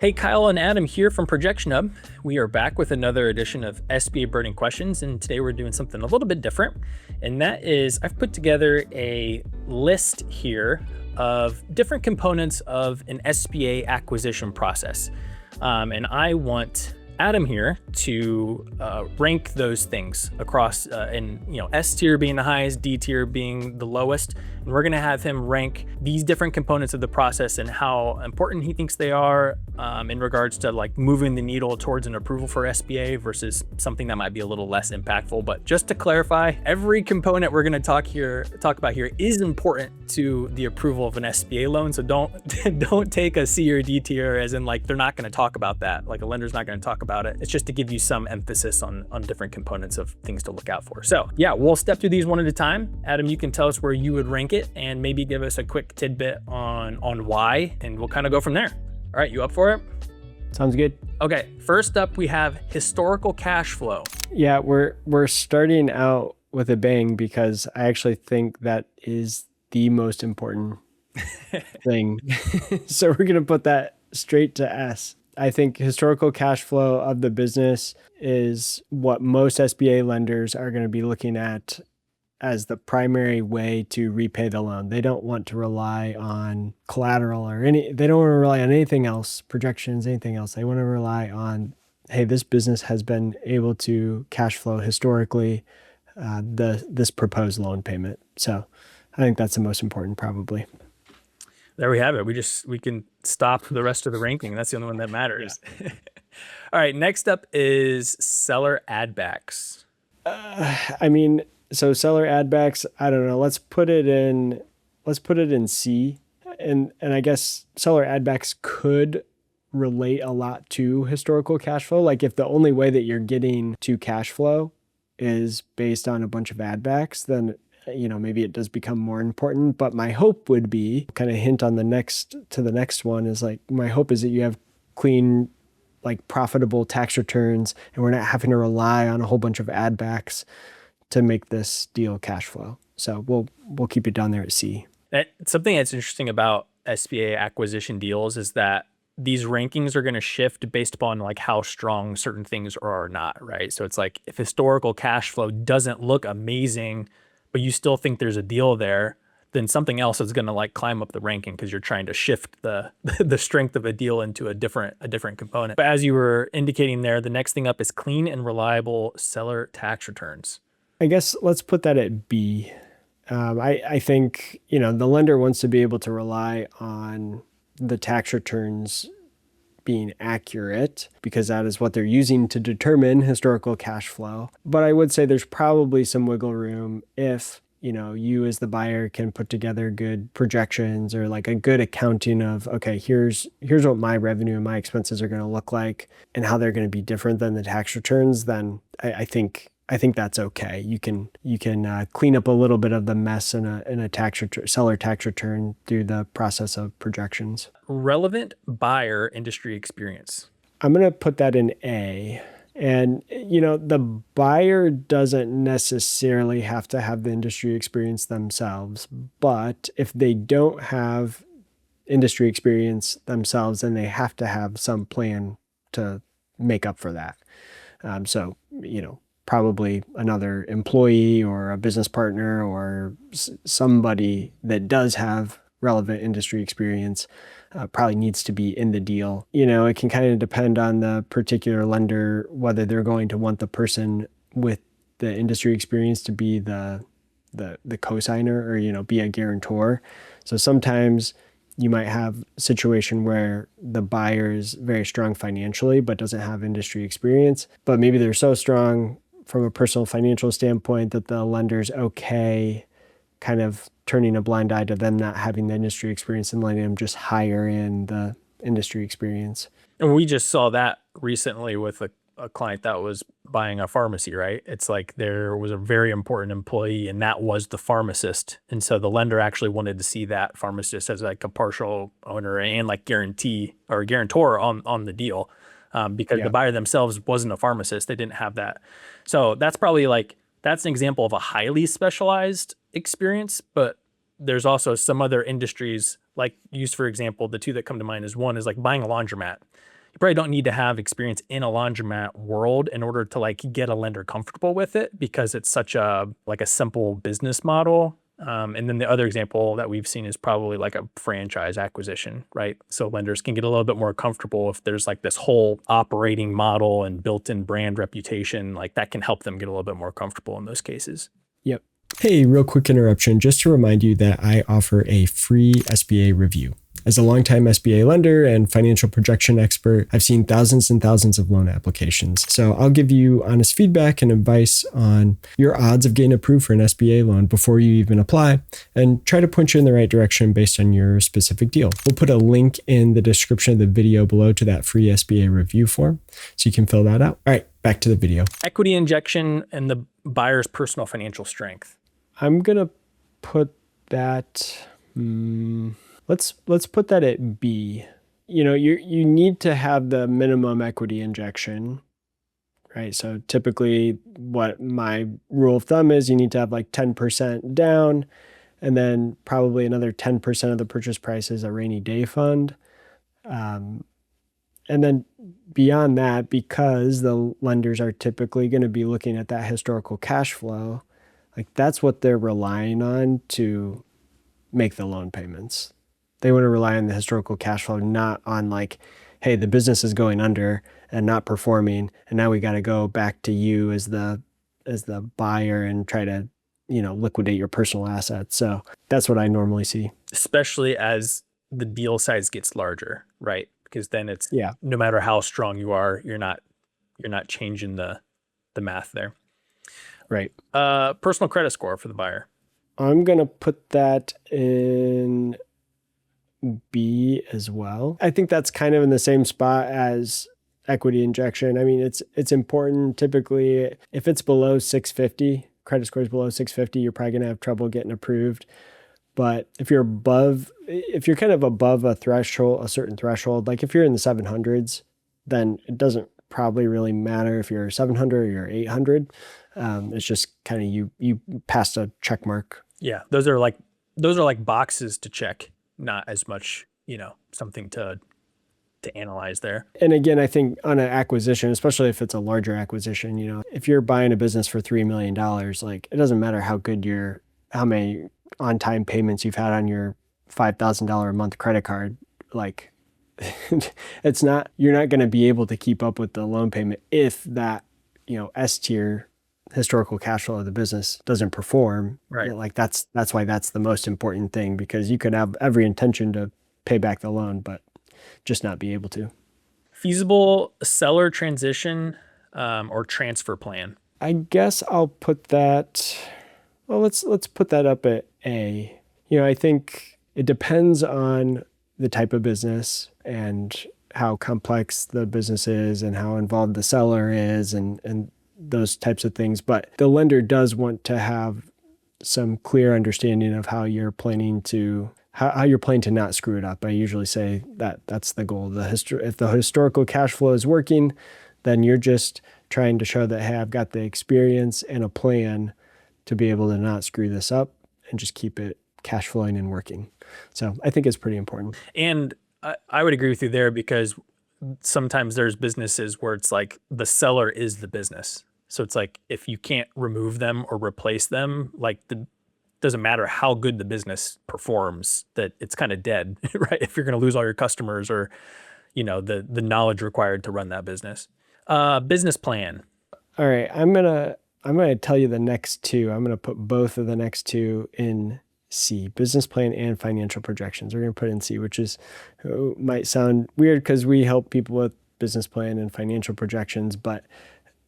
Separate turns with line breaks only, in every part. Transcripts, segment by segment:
Hey, Kyle and Adam here from ProjectionHub. We are back with another edition of SBA Burning Questions, and today we're doing something a little bit different. And that is, I've put together a list here of different components of an SBA acquisition process. And I want Adam here to rank those things across, S tier being the highest, D tier being the lowest. And we're gonna have him rank these different components of the process and how important he thinks they are in regards to like moving the needle towards an approval for SBA versus something that might be a little less impactful. But just to clarify, every component we're gonna talk about here is important to the approval of an SBA loan. So don't take a C or D tier as in like they're not gonna talk about that. Like a lender's not gonna talk about it. It's just to give you some emphasis on different components of things to look out for. So yeah, we'll step through these one at a time. Adam, you can tell us where you would rank it and maybe give us a quick tidbit on why, and we'll kind of go from there. All right, you up for it?
Sounds good.
Okay, first up we have historical cash flow.
Yeah, we're starting out with a bang because I actually think that is the most important thing. So we're going to put that straight to S. I think historical cash flow of the business is what most SBA lenders are going to be looking at as the primary way to repay the loan. They don't want to rely on collateral they don't want to rely on anything else, projections, anything else. They want to rely on, hey, this business has been able to cash flow historically this proposed loan payment. So I think that's the most important probably.
There we have it. We can stop the rest of the ranking. That's the only one that matters. Yeah. All right. Next up is seller addbacks.
So seller addbacks, I don't know. Let's put it in C. And I guess seller addbacks could relate a lot to historical cash flow. Like if the only way that you're getting to cash flow is based on a bunch of addbacks, then maybe it does become more important. But my hope would be, kind of hint on the next one, is like, my hope is that you have clean, like profitable tax returns, and we're not having to rely on a whole bunch of addbacks to make this deal cash flow. So we'll keep it down there at C.
Something that's interesting about SBA acquisition deals is that these rankings are going to shift based upon like how strong certain things are or not, right? So it's like if historical cash flow doesn't look amazing, but you still think there's a deal there, then something else is going to like climb up the ranking because you're trying to shift the strength of a deal into a different component. But as you were indicating there, the next thing up is clean and reliable seller tax returns.
I guess let's put that at B. I think, the lender wants to be able to rely on the tax returns being accurate because that is what they're using to determine historical cash flow. But I would say there's probably some wiggle room if, you as the buyer can put together good projections or like a good accounting of, okay, here's what my revenue and my expenses are going to look like and how they're going to be different than the tax returns, then I think that's okay. You can clean up a little bit of the mess in a seller tax return through the process of projections.
Relevant buyer industry experience.
I'm going to put that in A. And, the buyer doesn't necessarily have to have the industry experience themselves, but if they don't have industry experience themselves, then they have to have some plan to make up for that. Probably another employee or a business partner or somebody that does have relevant industry experience probably needs to be in the deal. It can kind of depend on the particular lender, whether they're going to want the person with the industry experience to be the cosigner or, be a guarantor. So sometimes you might have a situation where the buyer is very strong financially, but doesn't have industry experience, but maybe they're so strong from a personal financial standpoint that the lender's okay kind of turning a blind eye to them not having the industry experience and letting them just hire in the industry experience.
And we just saw that recently with a client that was buying a pharmacy, right? It's like there was a very important employee and that was the pharmacist. And so the lender actually wanted to see that pharmacist as like a partial owner and like guarantee or guarantor on the deal. Because the buyer themselves wasn't a pharmacist. They didn't have that. So that's probably that's an example of a highly specialized experience, but there's also some other industries like use, for example, the two that come to mind is one is like buying a laundromat. You probably don't need to have experience in a laundromat world in order to like get a lender comfortable with it because it's such a like a simple business model. And then the other example that we've seen is probably like a franchise acquisition, right? So lenders can get a little bit more comfortable if there's like this whole operating model and built-in brand reputation, like that can help them get a little bit more comfortable in those cases.
Yep. Hey, real quick interruption, just to remind you that I offer a free SBA review. As a longtime SBA lender and financial projection expert, I've seen thousands and thousands of loan applications. So I'll give you honest feedback and advice on your odds of getting approved for an SBA loan before you even apply and try to point you in the right direction based on your specific deal. We'll put a link in the description of the video below to that free SBA review form so you can fill that out. All right, back to the video.
Equity injection and the buyer's personal financial strength.
I'm going to put that... Let's put that at B. You know, you need to have the minimum equity injection, right? So typically what my rule of thumb is, you need to have like 10% down and then probably another 10% of the purchase price is a rainy day fund. And then beyond that, because the lenders are typically going to be looking at that historical cash flow, like that's what they're relying on to make the loan payments. They want to rely on the historical cash flow, not on like, hey, the business is going under and not performing, and now we got to go back to you as the buyer and try to, you know, liquidate your personal assets. So that's what I normally see.
Especially as the deal size gets larger, right? Because then it's no matter how strong you are, you're not changing the math there.
Right.
Personal credit score for the buyer.
I'm gonna put that in B as well. I think that's kind of in the same spot as equity injection. I mean, it's important. Typically, if it's below 650, credit score is below 650, you're probably gonna have trouble getting approved. But if you're kind of above a threshold, a certain threshold, like if you're in the 700s, then it doesn't probably really matter if you're 700 or you're 800. It's just kind of you passed a check mark.
Yeah, those are like boxes to check, not as much, you know, something to analyze there.
And again, I think on an acquisition, especially if it's a larger acquisition, you know, if you're buying a business for $3 million, like it doesn't matter how many on-time payments you've had on your $5,000 a month credit card. Like you're not going to be able to keep up with the loan payment if that, you know, S tier historical cash flow of the business doesn't perform.
Right.
Like that's why that's the most important thing, because you could have every intention to pay back the loan, but just not be able to.
Feasible seller transition or transfer plan.
I guess I'll put that. Well, let's put that up at A. You know, I think it depends on the type of business and how complex the business is and how involved the seller is and those types of things. But the lender does want to have some clear understanding of how you're planning to not screw it up. I usually say that that's the goal. If the historical cash flow is working, then you're just trying to show that, hey, I've got the experience and a plan to be able to not screw this up and just keep it cash flowing and working. So I think it's pretty important.
And I would agree with you there, because sometimes there's businesses where it's like the seller is the business. So it's like if you can't remove them or replace them, like doesn't matter how good the business performs, that it's kind of dead, right? If you're going to lose all your customers or, you know, the knowledge required to run that business. Business plan.
All right, I'm gonna tell you the next two. I'm gonna put both of the next two in C, business plan and financial projections. We're gonna put in C, which might sound weird because we help people with business plan and financial projections. But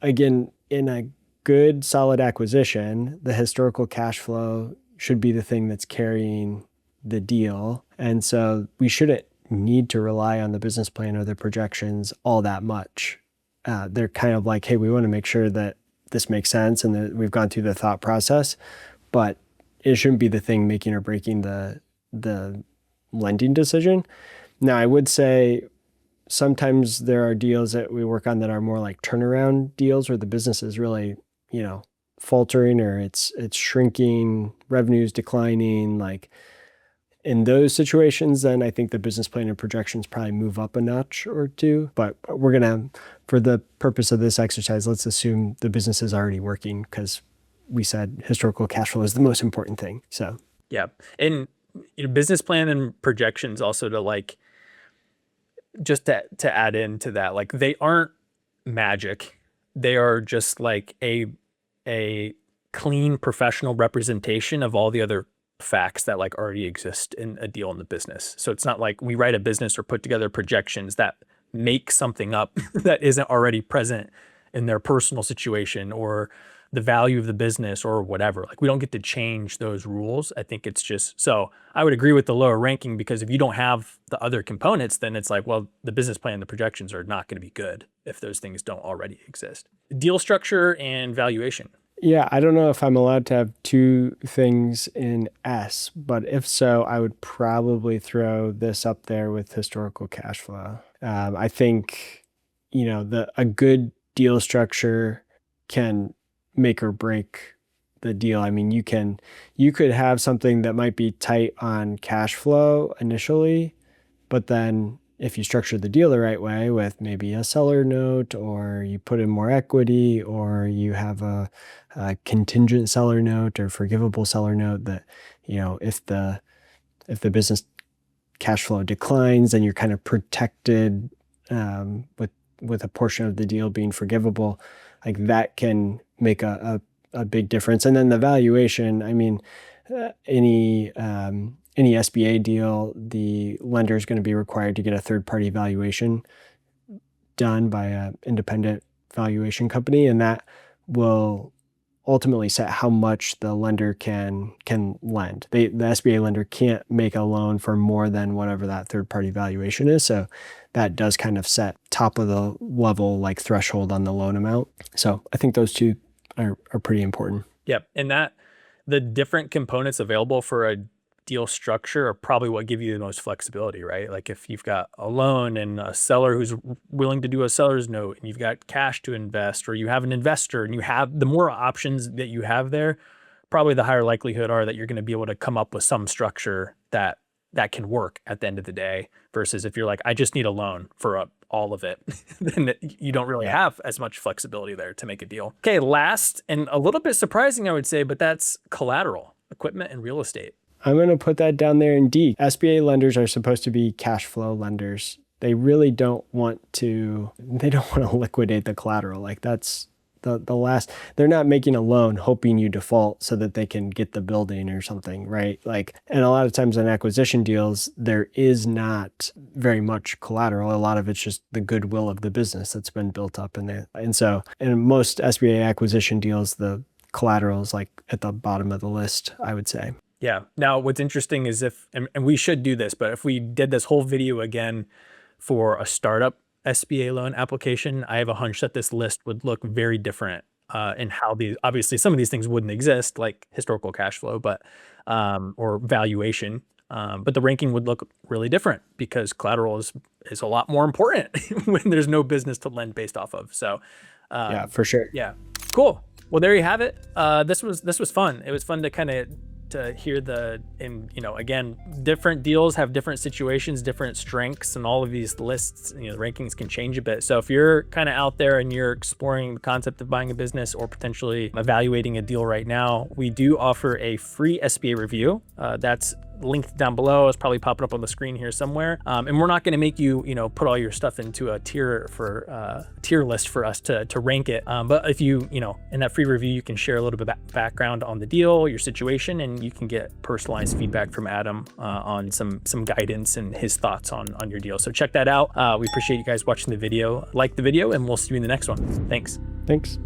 again, in a good, solid acquisition, the historical cash flow should be the thing that's carrying the deal. And so we shouldn't need to rely on the business plan or the projections all that much. They're kind of like, hey, we want to make sure that this makes sense and that we've gone through the thought process, but it shouldn't be the thing making or breaking the lending decision. Now, I would say sometimes there are deals that we work on that are more like turnaround deals where the business is really, you know, faltering or it's shrinking, revenues declining. Like In those situations, then I think the business plan and projections probably move up a notch or two. But we're going to, for the purpose of this exercise, let's assume the business is already working, because we said historical cash flow is the most important thing. So
yeah. And business plan and projections also, to like, just to add into that, like, they aren't magic. They are just like a clean professional representation of all the other facts that like already exist in a deal in the business. So it's not like we write a business or put together projections that make something up that isn't already present in their personal situation or the value of the business or whatever. Like, we don't get to change those rules. I think it's just, so I would agree with the lower ranking, because if you don't have the other components, then it's like, well, the business plan and the projections are not going to be good if those things don't already exist. Deal structure and valuation.
yeah, I don't know if I'm allowed to have two things in S, but if so, I would probably throw this up there with historical cash flow. I think, a good deal structure can make or break the deal. I mean, you could have something that might be tight on cash flow initially, but then if you structure the deal the right way with maybe a seller note, or you put in more equity, or you have a contingent seller note or forgivable seller note, that, if the business cash flow declines, then you're kind of protected with a portion of the deal being forgivable. Like, that can make a big difference. And then the valuation, I mean, any SBA deal, the lender is going to be required to get a third-party valuation done by an independent valuation company, and that will ultimately set how much the lender can lend. The SBA lender can't make a loan for more than whatever that third-party valuation is. So that does kind of set top of the level, like, threshold on the loan amount. So I think those two are pretty important.
Yep. And that the different components available for a deal structure are probably what give you the most flexibility, right? Like, if you've got a loan and a seller who's willing to do a seller's note, and you've got cash to invest, or you have an investor, and you have, the more options that you have there, probably the higher likelihood are that you're going to be able to come up with some structure that can work at the end of the day, versus if you're like, I just need a loan for all of it, then you don't really have as much flexibility there to make a deal. Okay, last, and a little bit surprising, I would say, but that's collateral, equipment and real estate.
I'm going to put that down there in D. SBA lenders are supposed to be cash flow lenders. They really don't want to liquidate the collateral. Like, that's the last, they're not making a loan hoping you default so that they can get the building or something, right? Like, and a lot of times in acquisition deals, there is not very much collateral. A lot of it's just the goodwill of the business that's been built up in there. And so in most SBA acquisition deals, the collateral is like at the bottom of the list, I would say.
Yeah. Now, what's interesting is and we should do this, but if we did this whole video again for a startup SBA loan application, I have a hunch that this list would look very different in how obviously some of these things wouldn't exist, like historical cash flow, but or valuation. But the ranking would look really different, because collateral is a lot more important when there's no business to lend based off of. So
yeah, for sure.
Yeah. Cool. Well, there you have it. This was fun. It was fun to kind of hear again, different deals have different situations, different strengths, and all of these lists, the rankings can change a bit. So if you're kind of out there and you're exploring the concept of buying a business or potentially evaluating a deal right now, we do offer a free SBA review. That's linked down below. It's probably popping up on the screen here somewhere. And we're not going to make you, put all your stuff into a tier list for us to rank it. But if you, in that free review, you can share a little bit of background on the deal, your situation, and you can get personalized feedback from Adam on some guidance and his thoughts on your deal. So check that out. We appreciate you guys watching the video. Like the video, and we'll see you in the next one. Thanks.
Thanks.